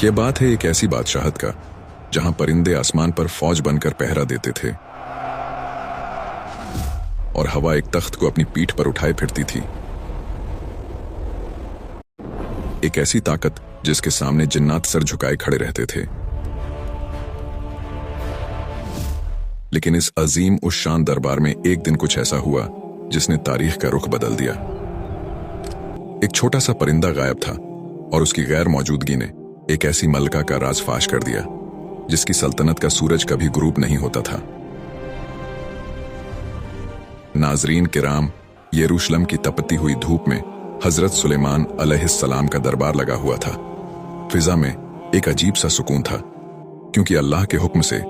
यह बात है एक ऐसी बादशाहत का जहां परिंदे आसमान पर फौज बनकर पहरा देते थे और हवा एक तख्त को अपनी पीठ पर उठाए फिरती थी। एक ऐसी ताकत जिसके सामने जिन्नात सर झुकाए खड़े रहते थे। लेकिन इस अजीम उस शान दरबार में एक दिन कुछ ऐसा हुआ जिसने तारीख का रुख बदल दिया। एक छोटा सा परिंदा गायब था और उसकी गैर मौजूदगी ने एक ऐसी मलका का राज फाश कर दिया जिसकी सल्तनत का सूरज कभी गुरूब नहीं होता था। नाजरीन किराम, यरूशलेम की तपती हुई धूप में हजरत सुलेमान अलैहिस्सलाम का दरबार लगा हुआ था। फिजा में एक अजीब सा सुकून था, क्योंकि अल्लाह के हुक्म से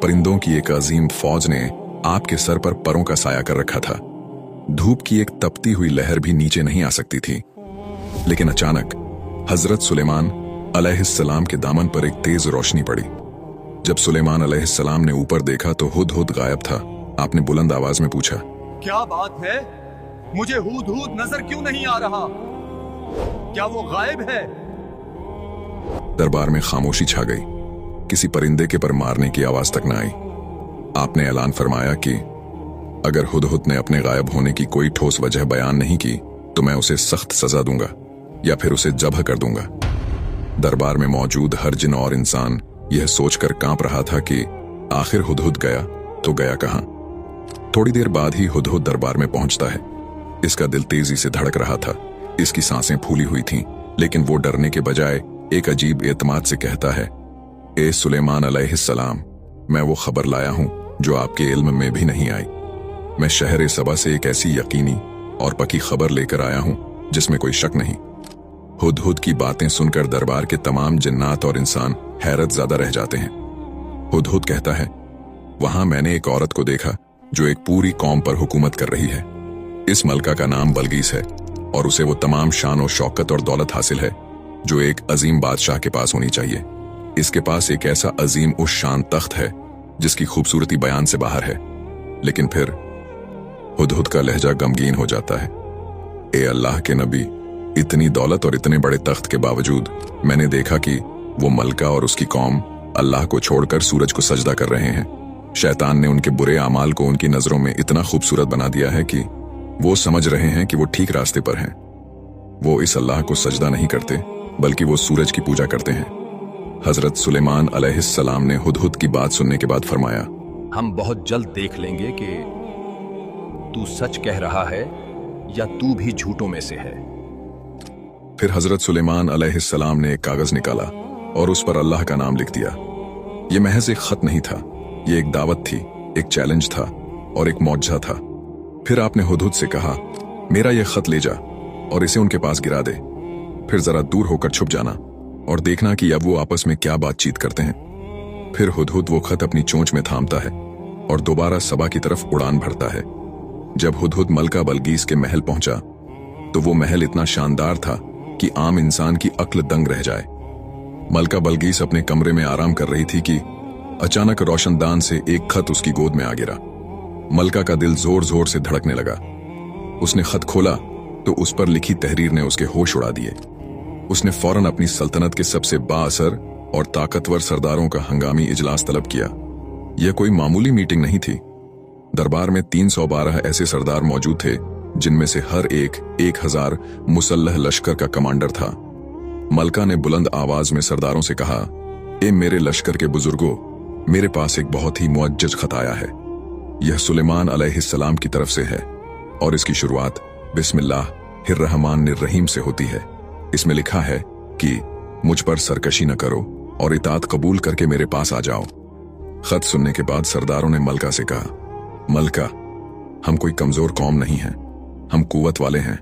परिंदों की एक अजीम फौज ने आपके सर पर परों का साया कर रखा था। धूप की एक तपती हुई लहर भी नीचे नहीं आ सकती थी। लेकिन अचानक हजरत सुलेमान अलैहिस्सलाम के दामन पर एक तेज रोशनी पड़ी। जब सुलेमान अलैहिस्सलाम ने ऊपर देखा तो हुदहुद गायब था। आपने बुलंद आवाज में पूछा, क्या बात है? मुझे हुदहुद नजर क्यों नहीं आ रहा? क्या वो गायब है? दरबार में खामोशी छा गई। किसी परिंदे के पर मारने की आवाज तक न आई। आपने ऐलान फरमाया कि अगर हुदहुद ने अपने गायब होने की कोई ठोस वजह बयान नहीं की तो मैं उसे सख्त सजा दूंगा या फिर उसे जब्ह कर दूंगा। दरबार में मौजूद हर जिन और इंसान यह सोचकर कांप रहा था कि आखिर हुदहुद गया तो गया कहां। थोड़ी देर बाद ही हुदहुद दरबार में पहुंचता है। इसका दिल तेजी से धड़क रहा था, इसकी सांसें फूली हुई थीं, लेकिन वो डरने के बजाय एक अजीब एतमाद से कहता है, ए सुलेमान अलैहिस्सलाम, मैं वो खबर लाया हूं जो आपके इल्म में भी नहीं आई। मैं शहर सबा से एक ऐसी यकीनी और पक्की खबर लेकर आया हूं जिसमें कोई शक नहीं। हुदहुद की बातें सुनकर दरबार के तमाम जिन्नात और इंसान हैरत ज़्यादा रह जाते हैं। हुदहुद कहता है, वहां मैंने एक औरत को देखा जो एक पूरी कौम पर हुकूमत कर रही है। इस मलका का नाम बल्गीस है और उसे वो तमाम शान और शौकत और दौलत हासिल है जो एक अजीम बादशाह के पास होनी चाहिए। इसके पास एक ऐसा अजीम उस शान तख्त है जिसकी खूबसूरती बयान से बाहर है। लेकिन फिर हुदहुद का लहजा गमगीन हो जाता है। ए अल्लाह के नबी, इतनी दौलत और इतने बड़े तख्त के बावजूद मैंने देखा कि वो मलका और उसकी कौम अल्लाह को छोड़कर सूरज को सजदा कर रहे हैं। शैतान ने उनके बुरे आमाल को उनकी नजरों में इतना खूबसूरत बना दिया है कि वो समझ रहे हैं कि वो ठीक रास्ते पर हैं। वो इस अल्लाह को सजदा नहीं करते बल्कि वो सूरज की पूजा करते हैं। हजरत सुलेमान अलैहिस्सलाम ने हुदहुद की बात सुनने के बाद फरमाया, हम बहुत जल्द देख लेंगे कि तू सच कह रहा है या तू भी झूठों में से है। फिर हजरत सुलेमान अलैहिस्सलाम ने एक कागज निकाला और उस पर अल्लाह का नाम लिख दिया। यह महज एक खत नहीं था, यह एक दावत थी, एक चैलेंज था और एक मौजज़ा था। फिर आपने हुदहुद से कहा, मेरा यह खत ले जा और इसे उनके पास गिरा दे। फिर जरा दूर होकर छुप जाना और देखना कि अब वो आपस में क्या बातचीत करते हैं। फिर हुदहुद वो खत अपनी चोंच में थामता है और दोबारा सबा की तरफ उड़ान भरता है। जब हुदहुद मलका बल्गीस के महल पहुंचा तो वो महल इतना शानदार था कि आम इंसान की अक्ल दंग रह जाए। मलका बल्गीस अपने कमरे में आराम कर रही थी कि अचानक रोशनदान से एक खत उसकी गोद में आ गिरा। मलका का दिल जोर जोर से धड़कने लगा। उसने खत खोला तो उस पर लिखी तहरीर ने उसके होश उड़ा दिए। उसने फौरन अपनी सल्तनत के सबसे बाअसर और ताकतवर सरदारों का हंगामी इजलास तलब किया। यह कोई मामूली मीटिंग नहीं थी। दरबार में 312 ऐसे सरदार मौजूद थे जिनमें से हर एक 1000 मुसल्लह लश्कर का कमांडर था। मलका ने बुलंद आवाज में सरदारों से कहा, ए मेरे लश्कर के बुजुर्गों, मेरे पास एक बहुत ही मुअज्जज खत आया है। यह सुलेमान अलैहिस्सलाम की तरफ से है और इसकी शुरुआत बिस्मिल्लाहिर्रहमानिर्रहीम से होती है। इसमें लिखा है कि मुझ पर सरकशी न करो और इताअत कबूल करके मेरे पास आ जाओ। खत सुनने के बाद सरदारों ने मलका से कहा, मलका, हम कोई कमजोर कौम नहीं हैं, हम कुव्वत वाले हैं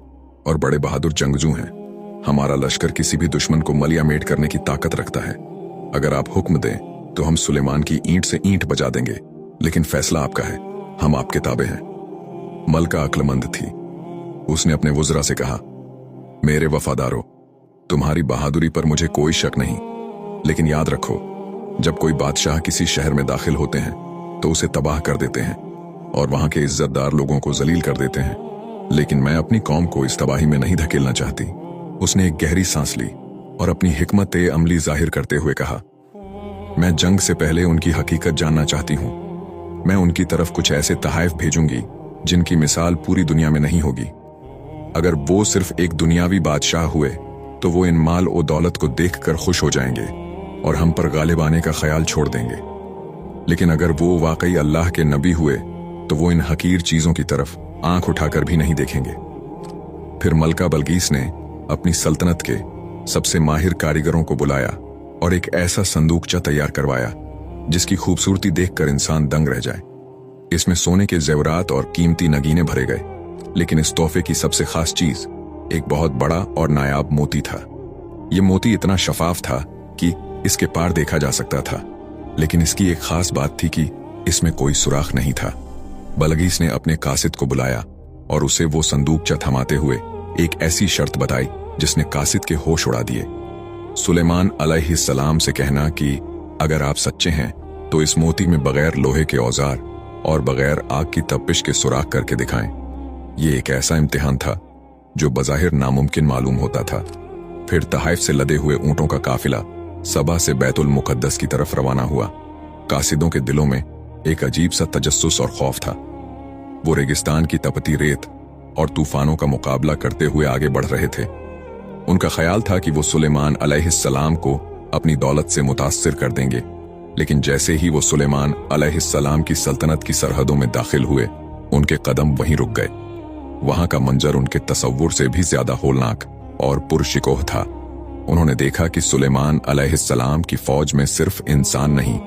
और बड़े बहादुर जंगजू हैं। हमारा लश्कर किसी भी दुश्मन को मलिया मेट करने की ताकत रखता है। अगर आप हुक्म दें तो हम सुलेमान की ईंट से ईंट बजा देंगे, लेकिन फैसला आपका है, हम आपके ताबे हैं। मलका अक्लमंद थी। उसने अपने वुज़रा से कहा, मेरे वफादारों, तुम्हारी बहादुरी पर मुझे कोई शक नहीं, लेकिन याद रखो, जब कोई बादशाह किसी शहर में दाखिल होते हैं तो उसे तबाह कर देते हैं और वहां के इज्जतदार लोगों को जलील कर देते हैं। लेकिन मैं अपनी कौम को इस तबाही में नहीं धकेलना चाहती। उसने एक गहरी सांस ली और अपनी हिकमत अमली जाहिर करते हुए कहा, मैं जंग से पहले उनकी हकीकत जानना चाहती हूं। मैं उनकी तरफ कुछ ऐसे तहाइफ भेजूंगी जिनकी मिसाल पूरी दुनिया में नहीं होगी। अगर वो सिर्फ एक दुनियावी बादशाह हुए तो वो इन माल और दौलत को देखकर खुश हो जाएंगे और हम पर गालिब आने का ख्याल छोड़ देंगे। लेकिन अगर वो वाकई अल्लाह के नबी हुए तो वो इन हकीर चीजों की तरफ आंख उठाकर भी नहीं देखेंगे। फिर मलका बलगीस ने अपनी सल्तनत के सबसे माहिर कारीगरों को बुलाया और एक ऐसा संदूकचा तैयार करवाया जिसकी खूबसूरती देखकर इंसान दंग रह जाए। इसमें सोने के जेवरात और कीमती नगीने भरे गए, लेकिन इस तोहफे की सबसे खास चीज एक बहुत बड़ा और नायाब मोती था। यह मोती इतना शफाफ था कि इसके पार देखा जा सकता था, लेकिन इसकी एक खास बात थी कि इसमें कोई सुराख नहीं था। बलगीस ने अपने कासिद को बुलाया और उसे वो संदूकचा थमाते हुए एक ऐसी शर्त बताई जिसने कासिद के होश उड़ा दिए। सुलेमान अलैहिस्सलाम से कहना कि अगर आप सच्चे हैं तो इस मोती में बगैर लोहे के औजार और बगैर आग की तपिश के सुराख करके दिखाएं। ये एक ऐसा इम्तिहान था जो बज़ाहिर नामुमकिन मालूम होता था। फिर तहाइफ से लदे हुए ऊंटों का काफिला सबा से बैतुल मुकद्दस की तरफ रवाना हुआ। कासिदों के दिलों में एक अजीब सा तजस्सुस और खौफ था। वो रेगिस्तान की तपती रेत और तूफानों का मुकाबला करते हुए आगे बढ़ रहे थे। उनका ख्याल था कि वो सुलेमान अलैहिस्सलाम को अपनी दौलत से मुतासिर कर देंगे, लेकिन जैसे ही वो सुलेमान अलैहिस्सलाम की सल्तनत की सरहदों में दाखिल हुए, उनके कदम वहीं रुक गए। वहां का मंजर उनके तसव्वुर से भी ज्यादा होलनाक और पुरशिकोह था। उन्होंने देखा कि सुलेमान अलैहिस्सलाम की फौज में सिर्फ इंसान नहीं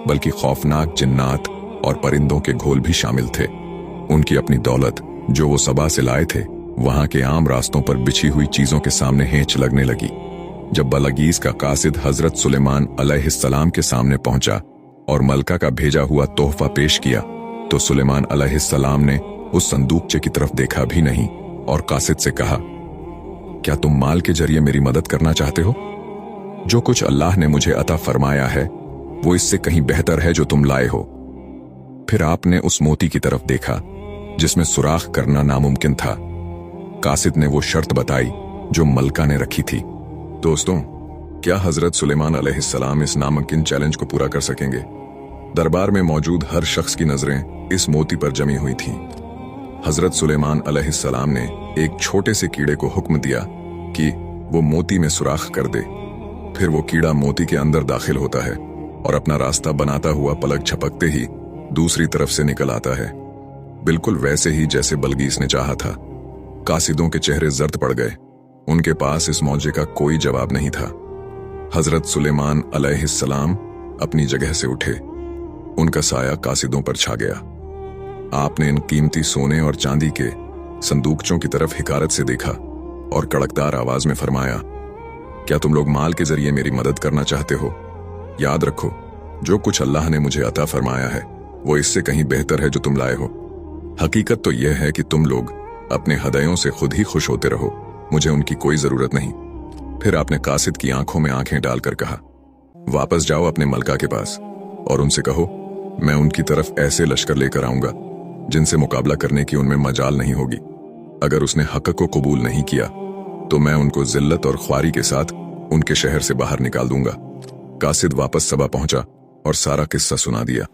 बल्कि खौफनाक जिन्नात और परिंदों के घोल भी शामिल थे। उनकी अपनी दौलत जो वो सबा से लाए थे वहां के आम रास्तों पर बिछी हुई चीजों के सामने हेंच लगने लगी। जब बलगीस का कासिद हजरत सुलेमान अलैहिस्सलाम के सामने पहुंचा और मलका का भेजा हुआ तोहफा पेश किया तो सुलेमान अलैहिस्सलाम ने उस संदूकचे की तरफ देखा भी नहीं और कासिद से कहा, क्या तुम माल के जरिए मेरी मदद करना चाहते हो? जो कुछ अल्लाह ने मुझे अता फरमाया है वो इससे कहीं बेहतर है जो तुम लाए हो। फिर आपने उस मोती की तरफ देखा जिसमें सुराख करना नामुमकिन था। कासिद ने वो शर्त बताई जो मलका ने रखी थी। दोस्तों, क्या हजरत सुलेमान अलैहिस्सलाम इस नामुमकिन चैलेंज को पूरा कर सकेंगे? दरबार में मौजूद हर शख्स की नजरें इस मोती पर जमी हुई थीं। हजरत सुलेमान अलैहिस्सलाम ने एक छोटे से कीड़े को हुक्म दिया कि वो मोती में सुराख कर दे। फिर वो कीड़ा मोती के अंदर दाखिल होता है और अपना रास्ता बनाता हुआ पलक झपकते ही दूसरी तरफ से निकल आता है, बिल्कुल वैसे ही जैसे बलगीस ने चाहा था। कासिदों के चेहरे जर्द पड़ गए। उनके पास इस मौजे का कोई जवाब नहीं था। हजरत सुलेमान अलैहिस्सलाम अपनी जगह से उठे। उनका साया कासिदों पर छा गया। आपने इन कीमती सोने और चांदी के संदूकचों की तरफ हिकारत से देखा और कड़कदार आवाज में फरमाया, क्या तुम लोग माल के जरिए मेरी मदद करना चाहते हो? याद रखो, जो कुछ अल्लाह ने मुझे अता फरमाया है वो इससे कहीं बेहतर है जो तुम लाए हो। हकीकत तो यह है कि तुम लोग अपने हदयों से खुद ही खुश होते रहो, मुझे उनकी कोई जरूरत नहीं। फिर आपने कासिद की आंखों में आंखें डालकर कहा, वापस जाओ अपने मलका के पास और उनसे कहो मैं उनकी तरफ ऐसे लश्कर लेकर आऊंगा जिनसे मुकाबला करने की उनमें मजाल नहीं होगी। अगर उसने हक को कबूल नहीं किया तो मैं उनको जिल्लत और ख्वारी के साथ उनके शहर से बाहर निकाल दूंगा। कासिद वापस सबा पहुंचा और सारा किस्सा सुना दिया।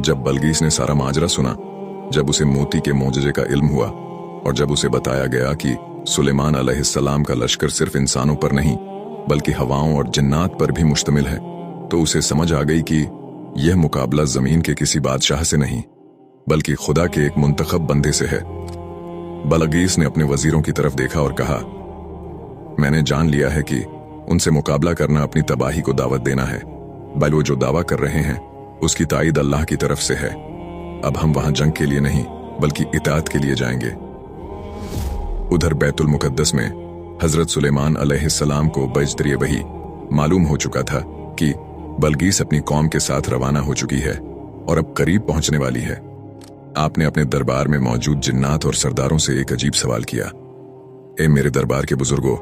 जब बलगीस ने सारा माजरा सुना, जब उसे मोती के मोजजे का इल्म हुआ और जब उसे बताया गया कि सुलेमान अलैहिस्सलाम का लश्कर सिर्फ इंसानों पर नहीं बल्कि हवाओं और जिन्नात पर भी मुश्तमिल है, तो उसे समझ आ गई कि यह मुकाबला जमीन के किसी बादशाह से नहीं बल्कि खुदा के एक मुंतखब बंदे से है। बलगीस ने अपने वजीरों की तरफ देखा और कहा, मैंने जान लिया है कि उनसे मुकाबला करना अपनी तबाही को दावत देना है। बल वो जो दावा कर रहे हैं उसकी ताईद अल्लाह की तरफ से है। अब हम वहां जंग के लिए नहीं बल्कि इताअत के लिए जाएंगे। उधर बैतुल मुकद्दस में हजरत सुलेमान अलैहिस्सलाम को बजदरिए वही मालूम हो चुका था कि बलगीस अपनी कौम के साथ रवाना हो चुकी है और अब करीब पहुंचने वाली है। आपने अपने दरबार में मौजूद जिन्नात और सरदारों से एक अजीब सवाल किया, ए मेरे दरबार के बुजुर्गों,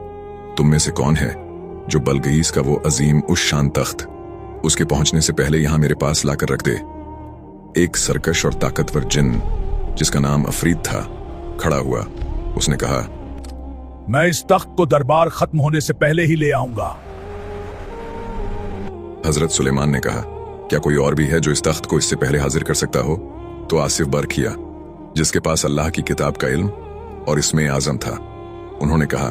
तुम में से कौन है जो बलगीस का वो अजीम उस शान तख्त उसके पहुंचने से पहले यहां मेरे पास लाकर रख दे? एक सरकश और ताकतवर जिन जिसका नाम अफरीद था खड़ा हुआ। उसने कहा, मैं इस तख्त को दरबार खत्म होने से पहले ही ले आऊंगा। हजरत सुलेमान ने कहा, क्या कोई और भी है जो इस तख्त को इससे पहले हाजिर कर सकता हो? तो आसिफ बरखिया, जिसके पास अल्लाह की किताब का इल्म और इसमें आजम था, उन्होंने कहा,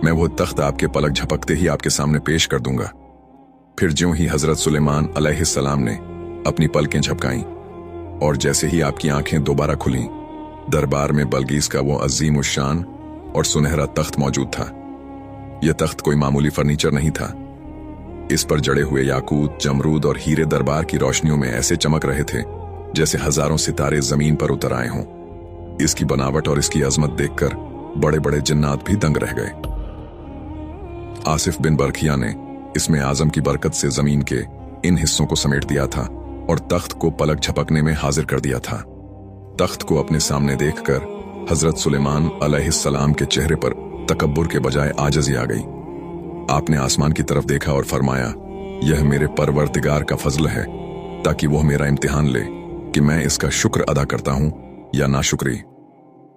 मैं वो तख्त आपके पलक झपकते ही आपके सामने पेश कर दूंगा। फिर ज्यों ही हजरत सुलेमान अलैहिस्सलाम ने अपनी पलकें झपकाईं और जैसे ही आपकी आंखें दोबारा खुलीं, दरबार में बल्गीस का वो अजीम उशान और सुनहरा तख्त मौजूद था। यह तख्त कोई मामूली फर्नीचर नहीं था। इस पर जड़े हुए याकूत, जमरूद और हीरे दरबार की रोशनियों में ऐसे चमक रहे थे जैसे हजारों सितारे जमीन पर उतर आए हों। इसकी बनावट और इसकी अजमत देखकर बड़े बड़े जिन्नात भी दंग रह गए। आसिफ बिन बरखिया ने इसमें आजम की बरकत से जमीन के इन हिस्सों को समेट दिया था और तख्त को पलक झपकने में हाजिर कर दिया था। तख्त को अपने सामने देखकर हजरत सुलेमान अलैहिस्सलाम के चेहरे पर तकब्बुर के बजाय आजज़ी आ गई। आपने आसमान की तरफ देखा और फरमाया, यह मेरे परवरदिगार का फजल है ताकि वह मेरा इम्तिहान ले कि मैं इसका शुक्र अदा करता हूं या नाशुक्री।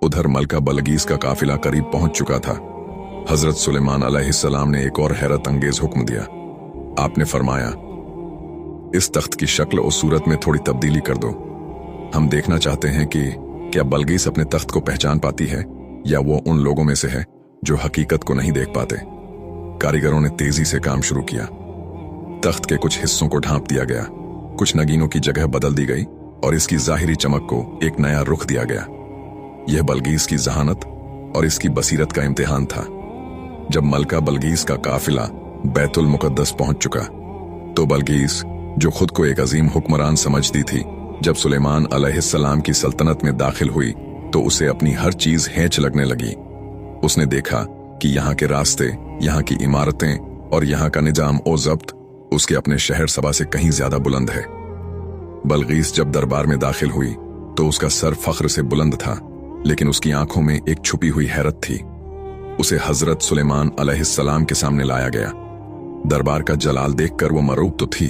उधर मलका बलगीस का काफिला करीब पहुंच चुका था। हजरत सुलेमान अलैहिस्सलाम ने एक और हैरत अंगेज हुक्म दिया। आपने फरमाया, इस तख्त की शक्ल और सूरत में थोड़ी तब्दीली कर दो। हम देखना चाहते हैं कि क्या बलगीस अपने तख्त को पहचान पाती है या वो उन लोगों में से है जो हकीकत को नहीं देख पाते। कारीगरों ने तेजी से काम शुरू किया। तख्त के कुछ हिस्सों को ढांप दिया गया, कुछ नगीनों की जगह बदल दी गई और इसकी जाहिरी चमक को एक नया रुख दिया गया। यह बलगीस की जहानत और इसकी बसीरत का इम्तिहान था। जब मलका बलगीस का काफिला बैतुल मुकद्दस पहुंच चुका तो बलगीस, जो खुद को एक अजीम हुक्मरान समझती थी, जब सुलेमान अलैहिस्सलाम की सल्तनत में दाखिल हुई तो उसे अपनी हर चीज हेंच लगने लगी। उसने देखा कि यहाँ के रास्ते, यहाँ की इमारतें और यहाँ का निजाम ओ जब्त उसके अपने शहर सबा से कहीं ज्यादा बुलंद है। बलगीस जब दरबार में दाखिल हुई तो उसका सर फख्र से बुलंद था, लेकिन उसकी आंखों में एक छुपी हुई हैरत थी। उसे हजरत सुलेमान अलैहिस्सलाम के सामने लाया गया। दरबार का जलाल देखकर वो मरूब तो थी,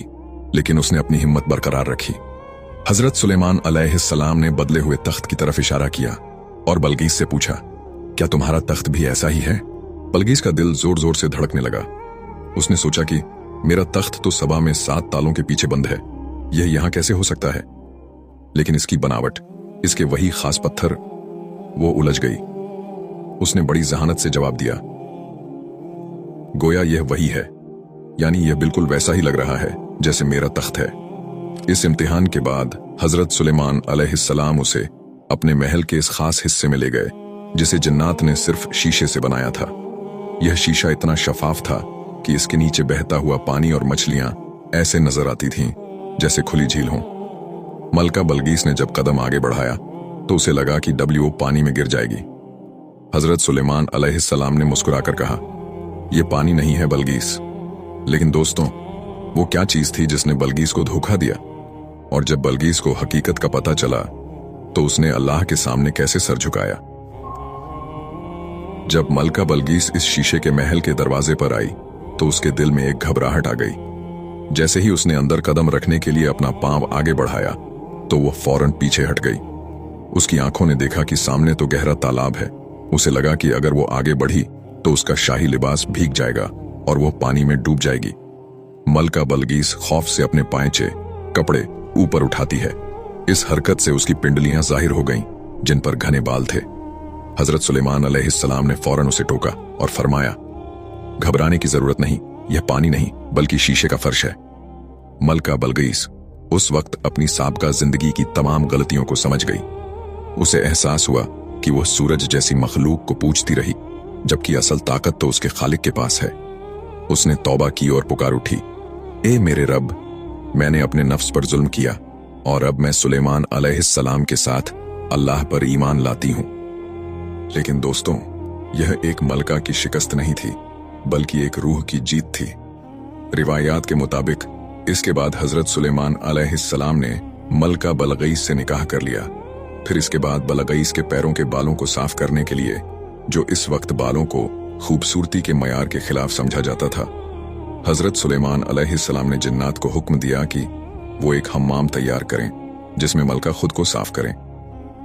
लेकिन उसने अपनी हिम्मत बरकरार रखी। हजरत सुलेमान अलैहिस्सलाम ने बदले हुए तख्त की तरफ इशारा किया और बलगीस से पूछा, क्या तुम्हारा तख्त भी ऐसा ही है? बलगीस का दिल जोर जोर से धड़कने लगा। उसने सोचा कि मेरा तख्त तो सबा में 7 तालों के पीछे बंद है, यह यहां कैसे हो सकता है? लेकिन इसकी बनावट, इसके वही खास पत्थर, वो उलझ गई। उसने बड़ी जहानत से जवाब दिया, गोया यह वही है, यानी यह बिल्कुल वैसा ही लग रहा है जैसे मेरा तख्त है। इस इम्तिहान के बाद हजरत सुलेमान अलैहिस्सलाम उसे अपने महल के इस खास हिस्से में ले गए जिसे जिन्नात ने सिर्फ शीशे से बनाया था। यह शीशा इतना शफाफ था कि इसके नीचे बहता हुआ पानी और मछलियां ऐसे नजर आती थीं जैसे खुली झील हों। मलका बलगीस ने जब कदम आगे बढ़ाया तो उसे लगा कि डब्ल्यू पानी में गिर जाएगी। हजरत सुलेमान अलैहिस्सलाम ने मुस्कुराकर कहा, यह पानी नहीं है बलगीस। लेकिन दोस्तों, वो क्या चीज थी जिसने बलगीस को धोखा दिया? और जब बलगीस को हकीकत का पता चला तो उसने अल्लाह के सामने कैसे सर झुकाया? जब मलका बलगीस इस शीशे के महल के दरवाजे पर आई तो उसके दिल में एक घबराहट आ गई। जैसे ही उसने अंदर कदम रखने के लिए अपना पांव आगे बढ़ाया तो वो फौरन पीछे हट गई। उसकी आंखों ने देखा कि सामने तो गहरा तालाब है। उसे लगा कि अगर वो आगे बढ़ी तो उसका शाही लिबास भीग जाएगा और वो पानी में डूब जाएगी। मलका बलगीस खौफ से अपने पांचे, कपड़े ऊपर उठाती है। इस हरकत से उसकी पिंडलियां जाहिर हो गईं, जिन पर घने बाल थे। हजरत सुलेमान अलैहिस्सलाम ने फौरन उसे टोका और फरमाया, घबराने की जरूरत नहीं, यह पानी नहीं बल्कि शीशे का फर्श है। मलका बलगीस उस वक्त अपनी साबका जिंदगी की तमाम गलतियों को समझ गई। उसे एहसास हुआ कि वह सूरज जैसी मखलूक को पूजती रही, जबकि असल ताकत तो उसके खालिक के पास है। उसने तौबा की और पुकार उठी, ए मेरे रब, मैंने अपने नफ्स पर जुल्म किया और अब मैं सुलेमान अलैहिस्सलाम के साथ अल्लाह पर ईमान लाती हूं। लेकिन दोस्तों, यह एक मलका की शिकस्त नहीं थी बल्कि एक रूह की जीत थी। रिवायात के मुताबिक इसके बाद हजरत सुलेमान अलैहिस्सलाम ने मलका बलगीस से निकाह कर लिया। फिर इसके बाद बलगीस के पैरों के बालों को साफ करने के लिए, जो इस वक्त बालों को खूबसूरती के मयार के खिलाफ समझा जाता था, हजरत सुलेमान अलैहिस्सलाम ने जिन्नात को हुक्म दिया कि वो एक हम्माम तैयार करें जिसमें मलका खुद को साफ करें।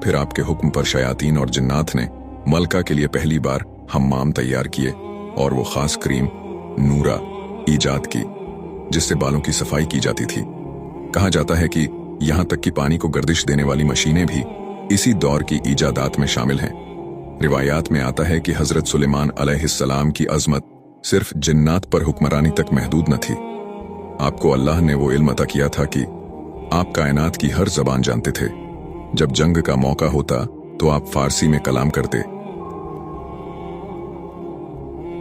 फिर आपके हुक्म पर शयातीन और जिन्नात ने मलका के लिए पहली बार हम्माम तैयार किए और वो खास क्रीम नूरा ईजाद की। जिससे बालों की सफाई की जाती थी। कहा जाता है कि यहां तक कि पानी को गर्दिश देने वाली मशीनें भी इसी दौर की ईजादात में शामिल हैं। रिवायात में आता है कि हजरत सुलेमान अलैहिस्सलाम की अजमत सिर्फ जिन्नात पर हुक्मरानी तक महदूद न थी। आपको अल्लाह ने वो इल्म अता किया था कि आप कायनात की हर जबान जानते थे। जब जंग का मौका होता तो आप फारसी में कलाम करते,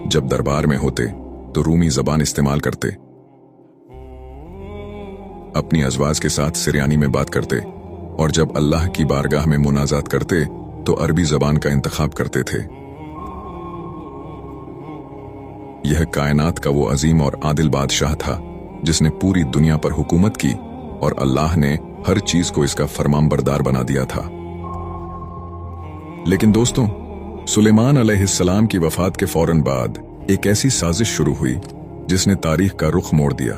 जब दरबार में होते तो रूमी जबान इस्तेमाल करते, अपनी अजवाज के साथ सिरयानी में बात करते, और जब अल्लाह की बारगाह में मुनाजात करते तो अरबी जबान का इंतखाब करते थे। यह कायनात का वो अजीम और आदिल बादशाह था जिसने पूरी दुनिया पर हुकूमत की, और अल्लाह ने हर चीज को इसका फरमानबरदार बना दिया था। लेकिन दोस्तों, सुलेमान अलैहिस्सलाम की वफात के फौरन बाद एक ऐसी साजिश शुरू हुई जिसने तारीख का रुख मोड़ दिया।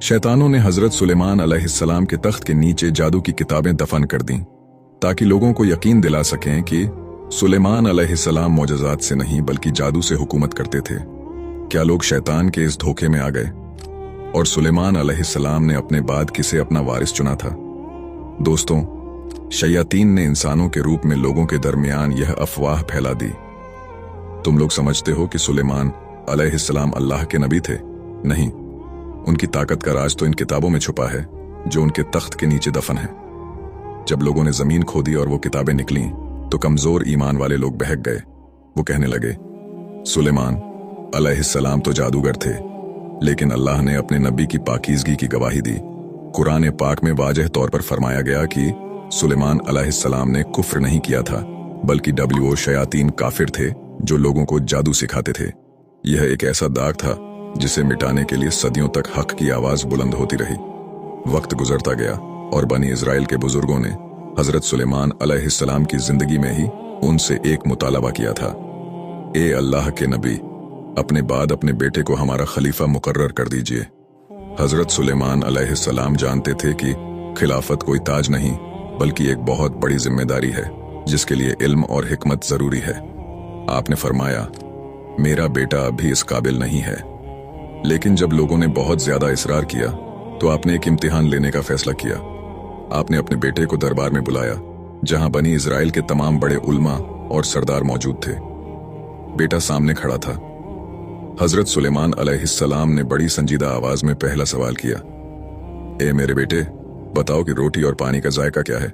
शैतानों ने हजरत सुलेमान अलैहिस्सलाम के तख्त के नीचे जादू की किताबें दफन कर दीं, ताकि लोगों को यकीन दिला सकें कि सुलेमान अलैहिस्सलाम मौजज़ात से नहीं बल्कि जादू से हुकूमत करते थे। क्या लोग शैतान के इस धोखे में आ गए और सुलेमान अलैहिस्सलाम ने अपने बाद किसे अपना वारिस चुना था? दोस्तों, शयातीन ने इंसानों के रूप में लोगों के दरमियान यह अफवाह फैला दी। तुम लोग समझते हो कि सुलेमान अलैहिस्सलाम अल्लाह के नबी थे? नहीं, उनकी ताकत का राज तो इन किताबों में छुपा है जो उनके तख्त के नीचे दफन है। जब लोगों ने जमीन खोदी और वो किताबें निकलीं तो कमजोर ईमान वाले लोग बहक गए। वो कहने लगे, सुलेमान अलैहिस्सलाम तो जादूगर थे, लेकिन अल्लाह ने अपने नबी की पाकीज़गी की गवाही दी। कुरान पाक में वाज़ेह तौर पर फरमाया गया कि सुलेमान अलैहिस्सलाम ने कुफ्र नहीं किया था, बल्कि वो शयातीन काफिर थे जो लोगों को जादू सिखाते थे। यह एक ऐसा दाग था जिसे मिटाने के लिए सदियों तक हक की आवाज बुलंद होती रही। वक्त गुजरता गया और बनी इजराइल के बुजुर्गों ने हजरत सुलेमान अलैहिस्सलाम की जिंदगी में ही उनसे एक मुतालबा किया था, ए अल्लाह के नबी, अपने बाद अपने बेटे को हमारा खलीफा मुकर्रर कर दीजिए। हजरत सुलेमान अलैहिस्सलाम जानते थे कि खिलाफत कोई ताज नहीं बल्कि एक बहुत बड़ी जिम्मेदारी है जिसके लिए इल्म और हिकमत जरूरी है। आपने फरमाया, मेरा बेटा अभी इस काबिल नहीं है। लेकिन जब लोगों ने बहुत ज्यादा इसरार किया तो आपने एक इम्तिहान लेने का फैसला किया। आपने अपने बेटे को दरबार में बुलाया जहां बनी इजराइल के तमाम बड़े उल्मा और सरदार मौजूद थे। बेटा सामने खड़ा था। हजरत सुलेमान अलैहिस्सलाम ने बड़ी संजीदा आवाज में पहला सवाल किया, ए मेरे बेटे, बताओ कि रोटी और पानी का जायका क्या है?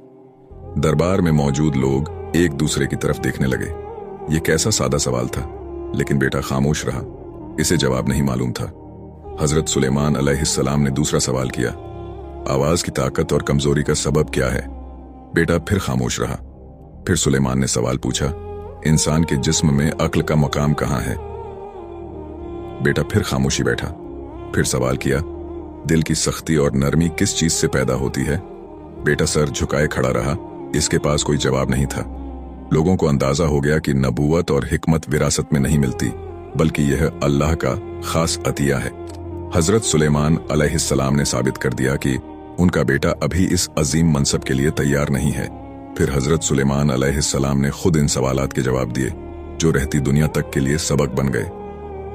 दरबार में मौजूद लोग एक दूसरे की तरफ देखने लगे। ये कैसा सादा सवाल था, लेकिन बेटा खामोश रहा, इसे जवाब नहीं मालूम था। हजरत सुलेमान अलैहिस्सलाम ने दूसरा सवाल किया, आवाज की ताकत और कमजोरी का सबब क्या है? बेटा फिर खामोश रहा। फिर सुलेमान ने सवाल पूछा, इंसान के जिस्म में अक्ल का मकाम कहां है? बेटा फिर खामोशी बैठा। फिर सवाल किया, दिल की सख्ती और नरमी किस चीज से पैदा होती है? बेटा सर झुकाए खड़ा रहा। इसके पास कोई जवाब नहीं था। लोगों को अंदाजा हो गया कि नबूवत और हिकमत विरासत में नहीं मिलती, बल्कि यह अल्लाह का खास अतिया है। हजरत सुलेमान अलैहिस्सलाम ने साबित कर दिया कि उनका बेटा अभी इस अजीम मनसब के लिए तैयार नहीं है। फिर हजरत सुलेमान अलैहिस्सलाम ने खुद इन सवालात के जवाब दिए जो रहती दुनिया तक के लिए सबक बन गए।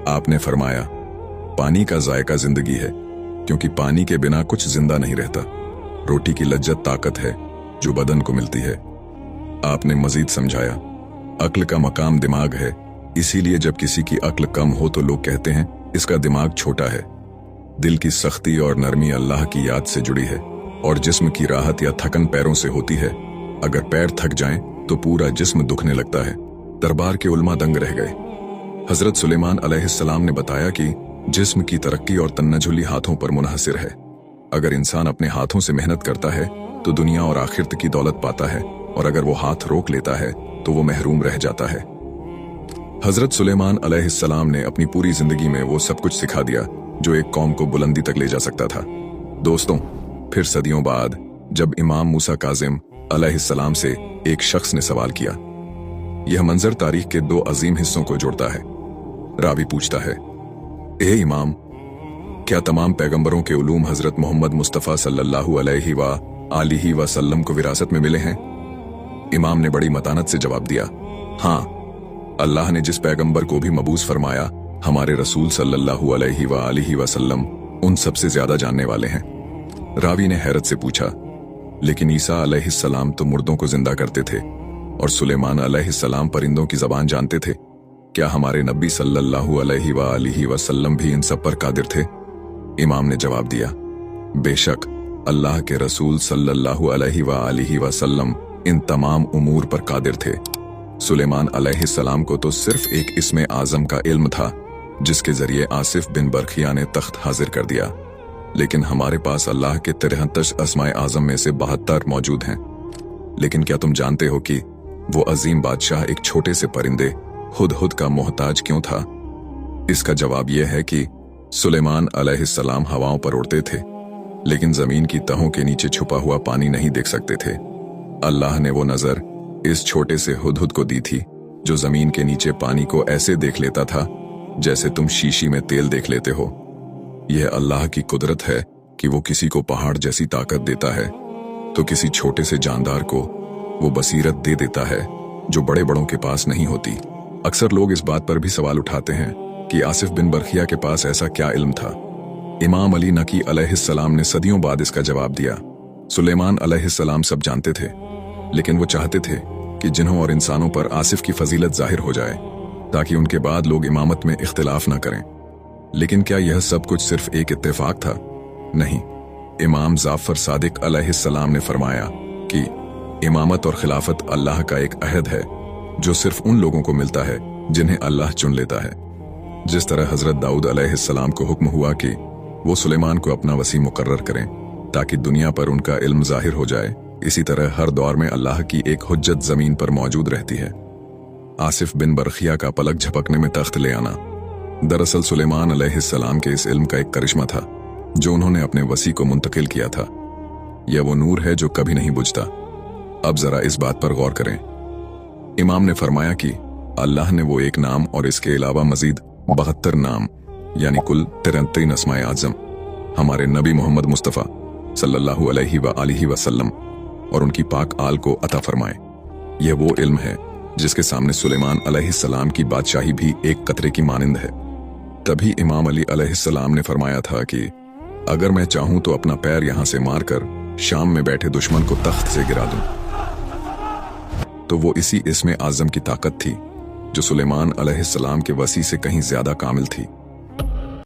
आपने फरमाया, पानी का जायका जिंदगी है, क्योंकि पानी के बिना कुछ जिंदा नहीं रहता। रोटी की लज्जत ताकत है जो बदन को मिलती है। आपने मजीद समझाया, अक्ल का मकाम दिमाग है, इसीलिए जब किसी की अक्ल कम हो तो लोग कहते हैं इसका दिमाग छोटा है। दिल की सख्ती और नरमी अल्लाह की याद से जुड़ी है, और जिस्म की राहत या थकन पैरों से होती है। अगर पैर थक जाएं तो पूरा जिस्म दुखने लगता है। दरबार के उल्मा दंग रह गए। हजरत सुलेमान अलैहिस्सलाम ने बताया कि जिस्म की तरक्की और तन्नजुली हाथों पर मुनहसिर है। अगर इंसान अपने हाथों से मेहनत करता है तो दुनिया और आखिरत की दौलत पाता है, और अगर वो हाथ रोक लेता है तो वो महरूम रह जाता है। हजरत सुलेमान अलैहिस्सलाम ने अपनी पूरी जिंदगी में वो सब कुछ सिखा दिया जो एक कौम को बुलंदी तक ले जा सकता था। दोस्तों, फिर सदियों बाद जब इमाम मूसा काजिम अलैहिस्सलाम से एक शख्स ने सवाल किया, यह मंजर तारीख के दो अजीम हिस्सों को जोड़ता है। रावी पूछता है, ए इमाम, क्या तमाम पैगंबरों के उलूम हजरत मोहम्मद मुस्तफ़ा सल्लल्लाहु अलैहि आलिहि वसल्लम को विरासत में मिले हैं? इमाम ने बड़ी मतानत से जवाब दिया, हाँ, अल्लाह ने जिस पैगंबर को भी मबूस फरमाया, हमारे रसूल सल्लल्लाहु अलैहि आलिहि वसल्लम उन सबसे ज्यादा जानने वाले हैं। रावी ने हैरत से पूछा, लेकिन ईसा अलैहिस्सलाम तो मुर्दों को जिंदा करते थे और सुलेमान अलैहिस्सलाम परिंदों की जबान जानते थे। क्या हमारे नबी सल्लल्लाहु अलैहि वसल्लम भी इन सब पर कादिर थे? इमाम ने जवाब दिया, बेशक अल्लाह के रसूल सल्लल्लाहु अलैहि वसल्लम इन तमाम उमूर पर कादिर थे। सुलेमान अलैहिस्सलाम को तो सिर्फ एक इस्मे आजम का इल्म था, जिसके जरिए आसिफ बिन बरखिया ने तख्त हाजिर कर दिया, लेकिन हमारे पास अल्लाह के 63 अस्माए आजम में से 72 मौजूद हैं। लेकिन क्या तुम जानते हो कि वो अजीम बादशाह एक छोटे से परिंदे हुदहुद का मोहताज क्यों था? इसका जवाब यह है कि सुलेमान अलैहिस्सलाम हवाओं पर उड़ते थे, लेकिन जमीन की तहों के नीचे छुपा हुआ पानी नहीं देख सकते थे। अल्लाह ने वो नजर इस छोटे से हुदहुद को दी थी, जो जमीन के नीचे पानी को ऐसे देख लेता था जैसे तुम शीशी में तेल देख लेते हो। यह अल्लाह की कुदरत है कि वो किसी को पहाड़ जैसी ताकत देता है तो किसी छोटे से जानदार को वो बसीरत दे देता है जो बड़े बड़ों के पास नहीं होती। अक्सर लोग इस बात पर भी सवाल उठाते हैं कि आसिफ बिन बरखिया के पास ऐसा क्या इल्म था। इमाम अली नकी अलैहिस्सलाम ने सदियों बाद इसका जवाब दिया। सुलेमान अलैहिस्सलाम सब जानते थे, लेकिन वो चाहते थे कि जिन्हों और इंसानों पर आसिफ की फजीलत जाहिर हो जाए, ताकि उनके बाद लोग इमामत में इख्तिलाफ न करें। लेकिन क्या यह सब कुछ सिर्फ एक इत्तेफाक था? नहीं। इमाम जाफर सादिक अलैहिस्सलाम ने फरमाया कि इमामत और खिलाफत अल्लाह का एक अहद है जो सिर्फ उन लोगों को मिलता है जिन्हें अल्लाह चुन लेता है। जिस तरह हजरत दाऊद अलैहिस्सलाम को हुक्म हुआ कि वो सुलेमान को अपना वसी मुकर्रर करें ताकि दुनिया पर उनका इल्म जाहिर हो जाए, इसी तरह हर दौर में अल्लाह की एक हुज्जत जमीन पर मौजूद रहती है। आसिफ बिन बरखिया का पलक झपकने में तख्त ले आना दरअसल सुलेमान अलैहिस्सलाम के इस इल्म का एक करिश्मा था जो उन्होंने अपने वसी को मुंतकिल किया था। यह वो नूर है जो कभी नहीं बुझता। अब जरा इस बात पर गौर करें। इमाम ने फरमाया कि अल्लाह ने वो एक नाम और इसके अलावा मजीद 72 नाम यानी कुल 63 अस्माए आज़म हमारे नबी मोहम्मद मुस्तफ़ा सल्लल्लाहु अलैहि वसल्लम और उनकी पाक आल को अता फरमाए। यह वो इल्म है जिसके सामने सुलेमान अलैहिस्सलाम की बादशाही भी एक कतरे की मानिंद है। तभी इमाम अली अलैहिस्सलाम ने फरमाया था कि अगर मैं चाहूं तो अपना पैर यहां से मारकर शाम में बैठे दुश्मन को तख्त से गिरा दूं। तो वो इसी इस्मे आज़म की ताकत थी जो सुलेमान अलैहिस्सलाम के वसी से कहीं ज्यादा कामिल थी।